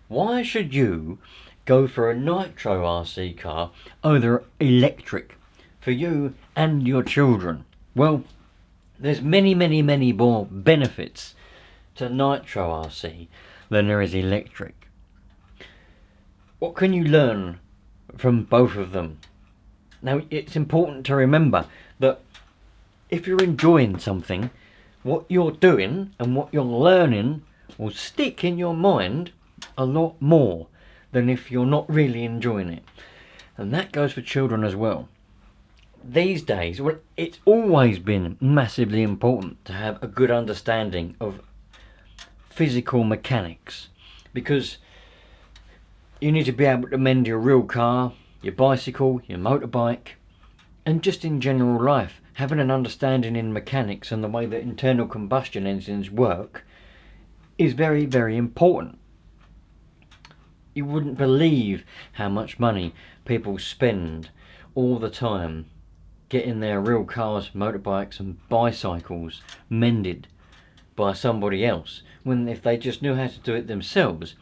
Why should you go for a Nitro RC car over electric for you and your children? Well, there's many more benefits to Nitro RC than there is electric. What can you learn from both of them? Now, it's important to remember that if you're enjoying something, what you're doing and what you're learning will stick in your mind a lot more than if you're not really enjoying it. And that goes for children as well. These days, well, it's always been massively important to have a good understanding of physical mechanics, because you need to be able to mend your real car, your bicycle, your motorbike, and just in general life. Having an understanding in mechanics and the way that internal combustion engines work is very important. You wouldn't believe how much money people spend all the time getting their real cars, motorbikes and bicycles mended by somebody else, when if they just knew how to do it themselves,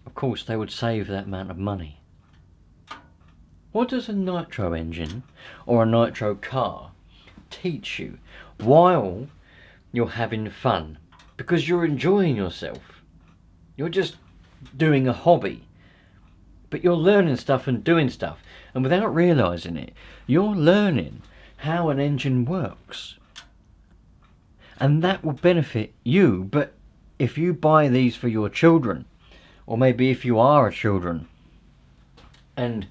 of course they would save that amount of money. What does a nitro engine or a nitro car teach you while you're having fun? Because you're enjoying yourself. You're just doing a hobby, but you're learning stuff and doing stuff, and without realising it, you're learning how an engine works. And that will benefit you. But if you buy these for your children, or maybe if you are a children and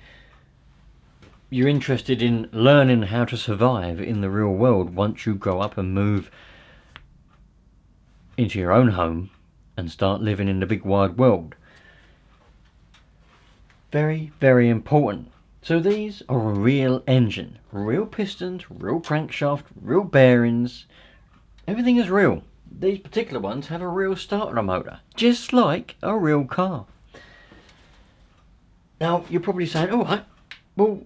you're interested in learning how to survive in the real world once you grow up and move into your own home and start living in the big wide world, very important. So these are a real engine, real pistons, real crankshaft, real bearings. Everything is real. These particular ones have a real starter motor, just like a real car. Now, you're probably saying, alright, well,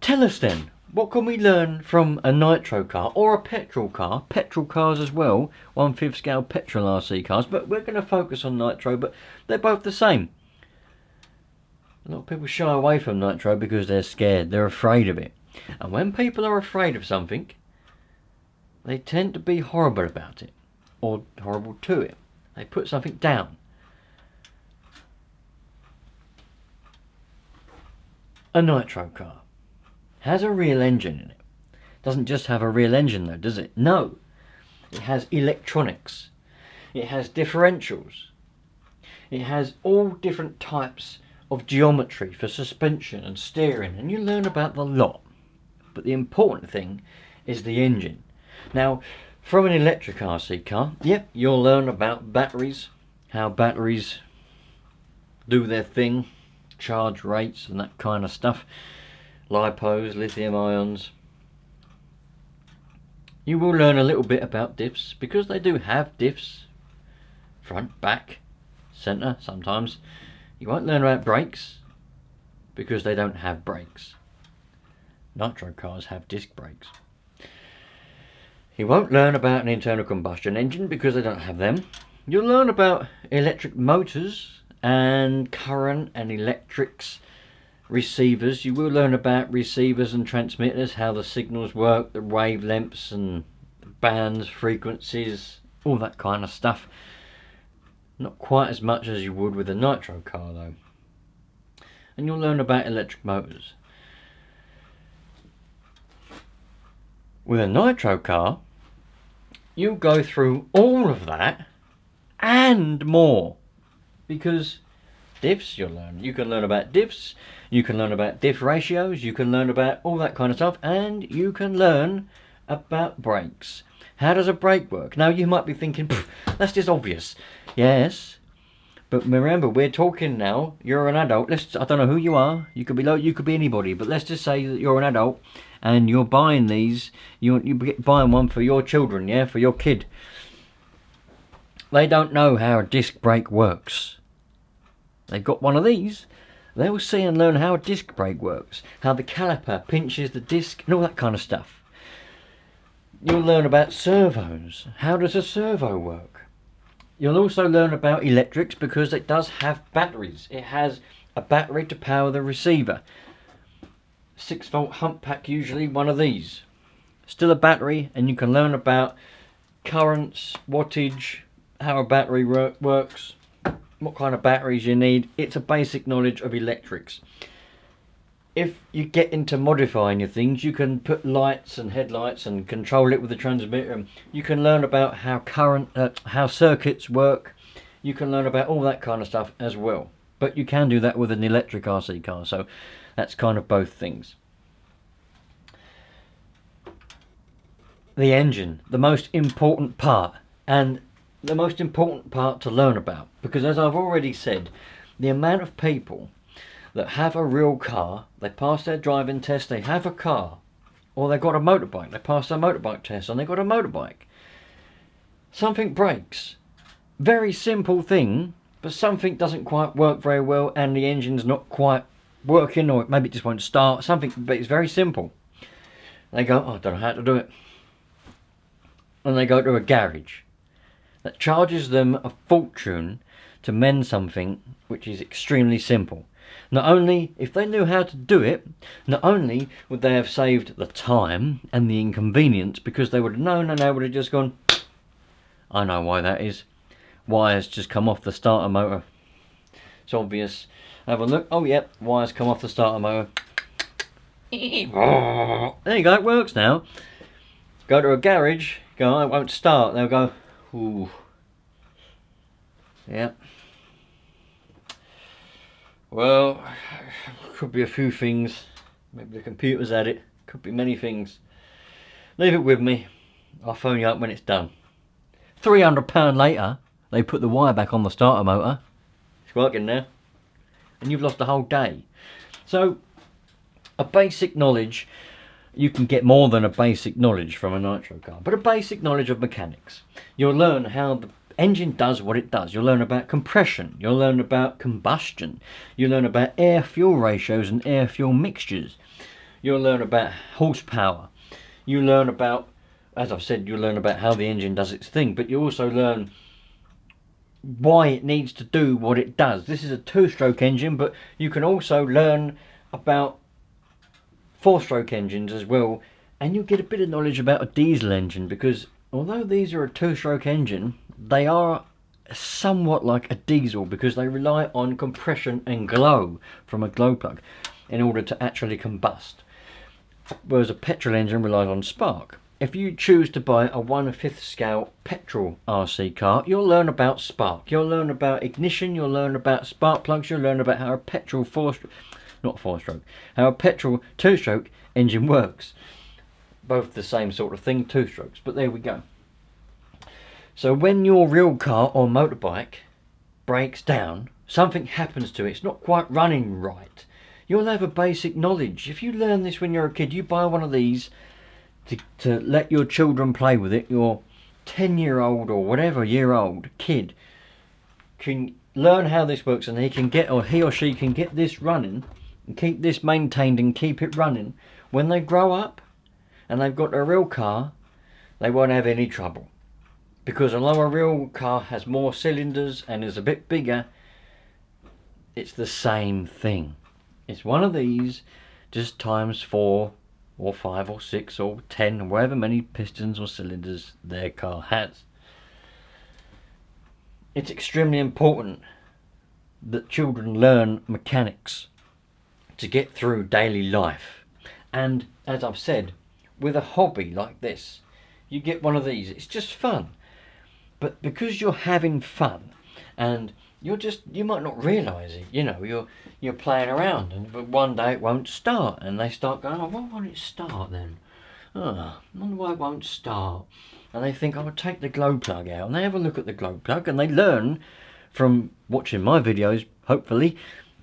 tell us then, what can we learn from a nitro car or a petrol car? Petrol cars as well, 1/5 scale petrol RC cars, but we're going to focus on nitro, but they're both the same. A lot of people shy away from nitro because they're scared, they're afraid of it. And when people are afraid of something, they tend to be horrible about it, or horrible to it. They put something down. A nitro car has a real engine in it. Doesn't just have a real engine though, does it? No. It has electronics. It has differentials. It has all different types of geometry for suspension and steering, and you learn about the lot. But the important thing is the engine. Now, from an electric RC car, yep, you'll learn about batteries, how batteries do their thing, charge rates and that kind of stuff, lipos, lithium ions. You will learn a little bit about diffs, because they do have diffs, front, back, centre sometimes. You won't learn about brakes, because they don't have brakes. Nitro cars have disc brakes. You won't learn about an internal combustion engine because they don't have them. You'll learn about electric motors and current and electrics, receivers. You will learn about receivers and transmitters, how the signals work, the wavelengths and bands, frequencies, all that kind of stuff. Not quite as much as you would with a nitro car though. And you'll learn about electric motors. With a nitro car, you go through all of that and more, because diffs you'll learn. You can learn about diffs, you can learn about diff ratios, you can learn about all that kind of stuff, and you can learn about brakes. How does a brake work? Now you might be thinking, that's just obvious. Yes, but remember, we're talking now, you're an adult. I don't know who you are, you could be low, you could be anybody, but let's just say that you're an adult and you're buying these, you're buying one for your children, yeah, for your kid. They don't know how a disc brake works. They've got one of these, they'll see and learn how a disc brake works, how the caliper pinches the disc and all that kind of stuff. You'll learn about servos. How does a servo work? You'll also learn about electrics because it does have batteries. It has a battery to power the receiver. 6-volt hump pack, usually one of these. Still a battery, and you can learn about currents, wattage, how a battery works, what kind of batteries you need. It's a basic knowledge of electrics. If you get into modifying your things, you can put lights and headlights and control it with the transmitter. You can learn about how circuits work. You can learn about all that kind of stuff as well. But you can do that with an electric RC car, so that's kind of both things. The engine, the most important part, and the most important part to learn about, because as I've already said, the amount of people that have a real car, they pass their driving test, they have a car, or they've got a motorbike, they pass their motorbike test and they've got a motorbike. Something breaks. Very simple thing, but something doesn't quite work very well and the engine's not quite working, or maybe it just won't start, something, but it's very simple. They go, oh, I don't know how to do it. And they go to a garage that charges them a fortune to mend something which is extremely simple. Not only, if they knew how to do it, not only would they have saved the time and the inconvenience, because they would have known and they would have just gone, I know why that is. Wires just come off the starter motor. It's obvious. Have a look. Oh, yep, wires come off the starter motor. There you go, it works now. Go to a garage, go, oh, it won't start. They'll go, ooh. Yep. Well, could be a few things. Maybe the computer's at it. Could be many things. Leave it with me. I'll phone you up when it's done. £300 later, they put the wire back on the starter motor. It's working now. And you've lost a whole day. So, a basic knowledge, you can get more than a basic knowledge from a nitro car, but a basic knowledge of mechanics. You'll learn how the engine does what it does. You'll learn about compression. You'll learn about combustion. You'll learn about air-fuel ratios and air-fuel mixtures. You'll learn about horsepower. You learn about, as I've said, you'll learn about how the engine does its thing, but you also learn why it needs to do what it does. This is a 2-stroke engine, but you can also learn about 4-stroke engines as well, and you get a bit of knowledge about a diesel engine, because although these are a 2-stroke engine, they are somewhat like a diesel because they rely on compression and glow from a glow plug in order to actually combust, whereas a petrol engine relies on spark. If you choose to buy a 1/5 scale petrol RC car, you'll learn about spark, you'll learn about ignition, you'll learn about spark plugs, you'll learn about how a petrol how a petrol 2-stroke engine works. Both the same sort of thing, 2 strokes, but there we go. So when your real car or motorbike breaks down, something happens to it, it's not quite running right, you'll have a basic knowledge. If you learn this when you're a kid, you buy one of these to let your children play with it, your 10-year-old or whatever year-old kid can learn how this works, and he or she can get this running and keep this maintained and keep it running. When they grow up and they've got a real car, they won't have any trouble. Because although a real car has more cylinders and is a bit bigger, it's the same thing. It's one of these, just times 4 or 5 or 6 or 10, or however many pistons or cylinders their car has. It's extremely important that children learn mechanics to get through daily life. And as I've said, with a hobby like this, you get one of these, it's just fun. But because you're having fun and you might not realise it, you know, you're playing around, and but one day it won't start, and they start going, oh, why won't it start then? Oh, I wonder why it won't start. And they think, I'll take the glow plug out, and they have a look at the glow plug, and they learn from watching my videos, hopefully,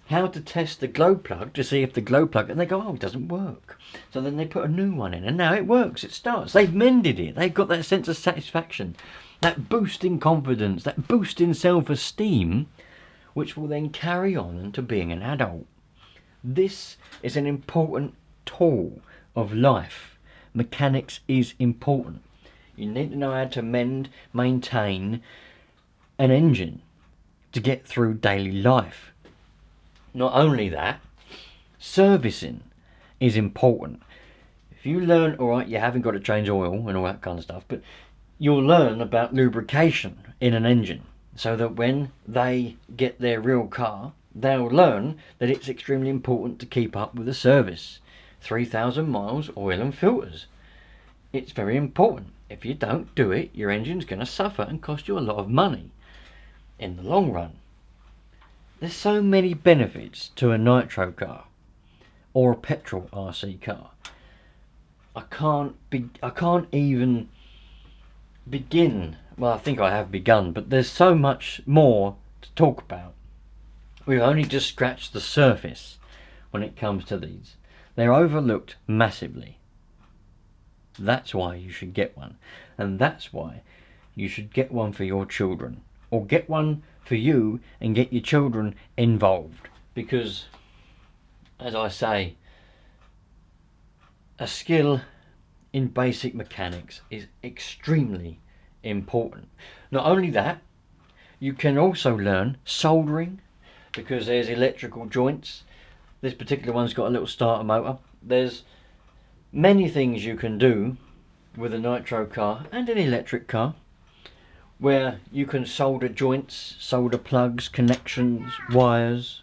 how to test the glow plug to see if the glow plug, and they go, oh, it doesn't work. So then they put a new one in, and now it works, it starts. They've mended it, they've got that sense of satisfaction, that boost in confidence, that boost in self-esteem, which will then carry on into being an adult. This is an important tool of life. Mechanics is important. You need to know how to mend, maintain, an engine to get through daily life. Not only that, servicing is important. If you learn, alright, you haven't got to change oil and all that kind of stuff, but you'll learn about lubrication in an engine, so that when they get their real car, they'll learn that it's extremely important to keep up with the service. 3,000 miles, oil and filters. It's very important. If you don't do it, your engine's going to suffer and cost you a lot of money in the long run. There's so many benefits to a nitro car or a petrol RC car. I can't even begin. Well, I think I have begun, but there's so much more to talk about. We've only just scratched the surface when it comes to these. They're overlooked massively. That's why you should get one. And that's why you should get one for your children. Or get one for you and get your children involved. Because, as I say, a skill in basic mechanics is extremely important. Not only that, you can also learn soldering, because there's electrical joints. This particular one's got a little starter motor. There's many things you can do with a nitro car and an electric car, where you can solder joints, solder plugs, connections, wires.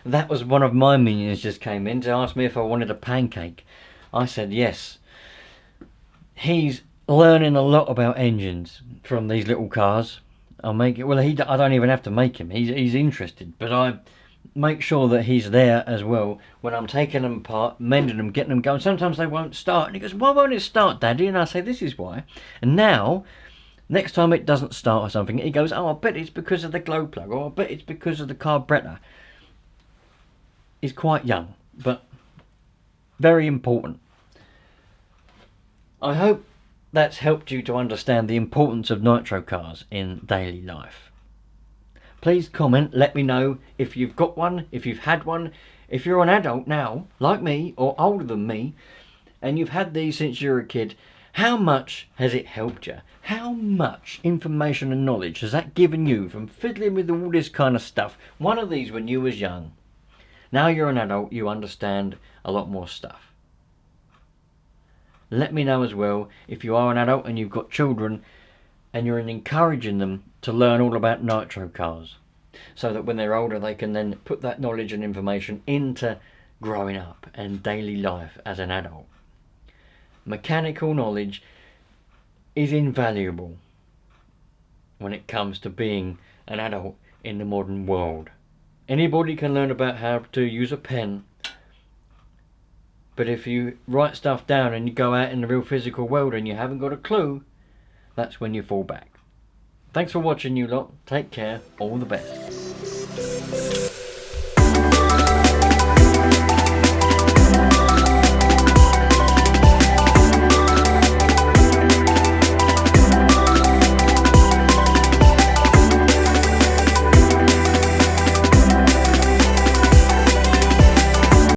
That was one of my minions just came in to ask me if I wanted a pancake. I said yes. He's learning a lot about engines from these little cars. I'll make it. Well, I don't even have to make him. He's interested, but I make sure that he's there as well when I'm taking them apart, mending them, getting them going. Sometimes they won't start, and he goes, "Why won't it start, Daddy?" And I say, "This is why." And now, next time it doesn't start or something, he goes, "Oh, I bet it's because of the glow plug, or I bet it's because of the carburetor." He's quite young, but very important. I hope that's helped you to understand the importance of nitro cars in daily life. Please comment, let me know if you've got one, if you've had one, if you're an adult now, like me, or older than me, and you've had these since you were a kid. How much has it helped you? How much information and knowledge has that given you from fiddling with all this kind of stuff? One of these when you was young. Now you're an adult, you understand a lot more stuff. Let me know as well if you are an adult and you've got children and you're encouraging them to learn all about nitro cars, so that when they're older they can then put that knowledge and information into growing up and daily life as an adult. Mechanical knowledge is invaluable when it comes to being an adult in the modern world. Anybody can learn about how to use a pen, but if you write stuff down and you go out in the real physical world and you haven't got a clue, that's when you fall back. Thanks for watching, you lot. Take care. All the best.